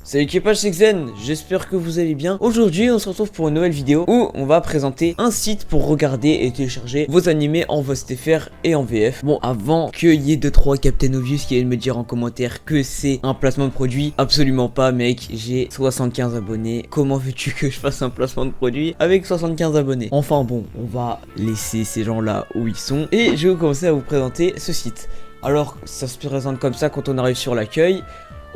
Salut l'équipage, c'est Xen, j'espère que vous allez bien. Aujourd'hui on se retrouve pour une nouvelle vidéo où on va présenter un site pour regarder et télécharger vos animés en VOSTFR et en VF. Bon, avant qu'il y ait 2-3 Captain Obvious qui viennent me dire en commentaire que c'est un placement de produit, absolument pas mec, j'ai 75 abonnés. Comment veux-tu que je fasse un placement de produit avec 75 abonnés? Enfin bon, on va laisser ces gens là où ils sont et je vais commencer à vous présenter ce site. Alors ça se présente comme ça quand on arrive sur l'accueil.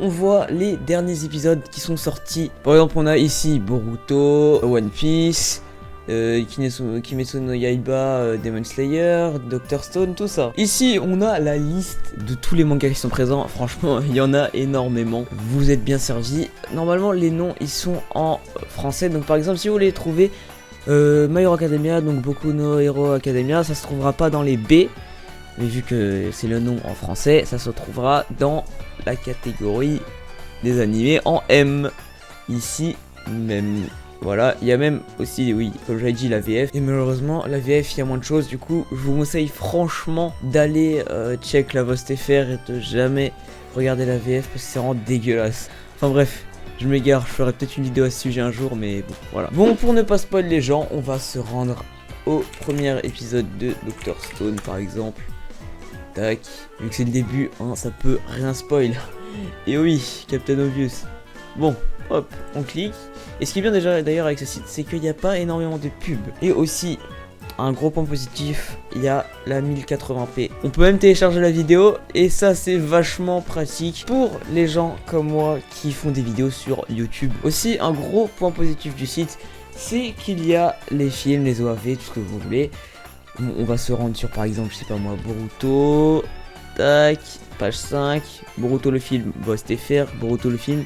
On voit les derniers épisodes qui sont sortis. Par exemple, on a ici Boruto, One Piece, Kimetsu no Yaiba, Demon Slayer, Dr. Stone, tout ça. Ici, on a la liste de tous les mangas qui sont présents. Franchement, il y en a énormément. Vous êtes bien servis. Normalement, les noms, ils sont en français. Donc, par exemple, si vous voulez trouver My Hero Academia, donc Boku no Hero Academia, ça se trouvera pas dans les B. Mais vu que c'est le nom en français, ça se trouvera dans la catégorie des animés en M. Ici même. Voilà, il y a même aussi, oui, comme j'avais dit, la VF. Et malheureusement, la VF, il y a moins de choses. Du coup, je vous conseille franchement d'aller check la VOSTFR et de jamais regarder la VF parce que c'est vraiment dégueulasse. Enfin bref, je m'égare, je ferai peut-être une vidéo à ce sujet un jour, mais bon, voilà. Bon, pour ne pas spoiler les gens, on va se rendre au premier épisode de Dr. Stone, par exemple. Tac, vu que c'est le début, hein, ça peut rien spoil. Et oui, Captain Obvious. Bon, hop, on clique. Et ce qui est bien déjà d'ailleurs avec ce site, c'est qu'il n'y a pas énormément de pubs. Et aussi, un gros point positif, il y a la 1080p. On peut même télécharger la vidéo et ça c'est vachement pratique pour les gens comme moi qui font des vidéos sur YouTube. Aussi, un gros point positif du site, c'est qu'il y a les films, les OAV, tout ce que vous voulez. On va se rendre sur par exemple, je sais pas moi, Boruto, tac, page 5, Boruto le film, VOSTFR, Boruto le film,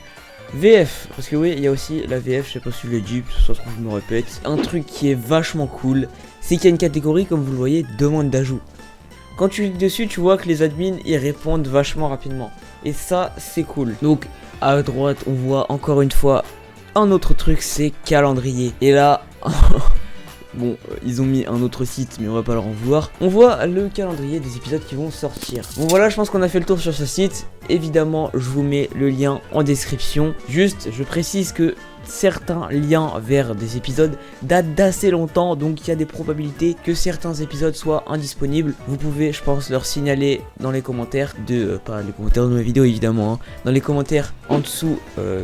VF, parce que oui, il y a aussi la VF, je sais pas si je l'ai dit, ça se trouve je me répète. Un truc qui est vachement cool, c'est qu'il y a une catégorie, comme vous le voyez, demande d'ajout. Quand tu cliques dessus, tu vois que les admins, ils répondent vachement rapidement. Et ça, c'est cool. Donc, à droite, on voit encore une fois un autre truc, c'est calendrier. Et là... Bon, ils ont mis un autre site, mais on va pas leur en vouloir. On voit le calendrier des épisodes qui vont sortir. Bon voilà, je pense qu'on a fait le tour sur ce site. Évidemment, je vous mets le lien en description. Juste, je précise que certains liens vers des épisodes datent d'assez longtemps, donc il y a des probabilités que certains épisodes soient indisponibles. Vous pouvez, je pense, leur signaler dans les commentaires pas les commentaires de ma vidéo évidemment, hein, dans les commentaires en dessous,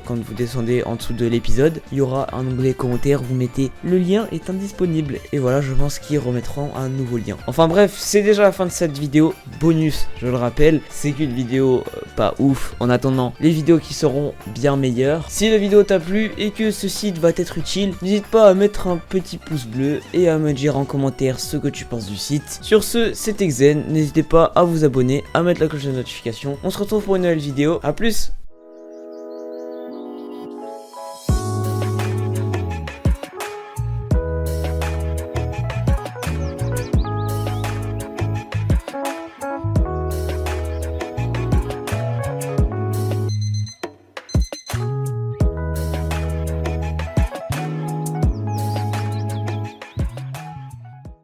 quand vous descendez en dessous de l'épisode, il y aura un onglet commentaires, vous mettez le lien est indisponible et voilà, je pense qu'ils remettront un nouveau lien. Enfin bref, c'est déjà la fin de cette vidéo. Bonus, je le rappelle, c'est qu'une vidéo pas ouf. En attendant, les vidéos qui seront bien meilleures. Si la vidéo t'a plu et que ce site va être utile, n'hésite pas à mettre un petit pouce bleu et à me dire en commentaire ce que tu penses du site. Sur ce, c'était Xen, n'hésitez pas à vous abonner, à mettre la cloche de notification. On se retrouve pour une nouvelle vidéo, à plus.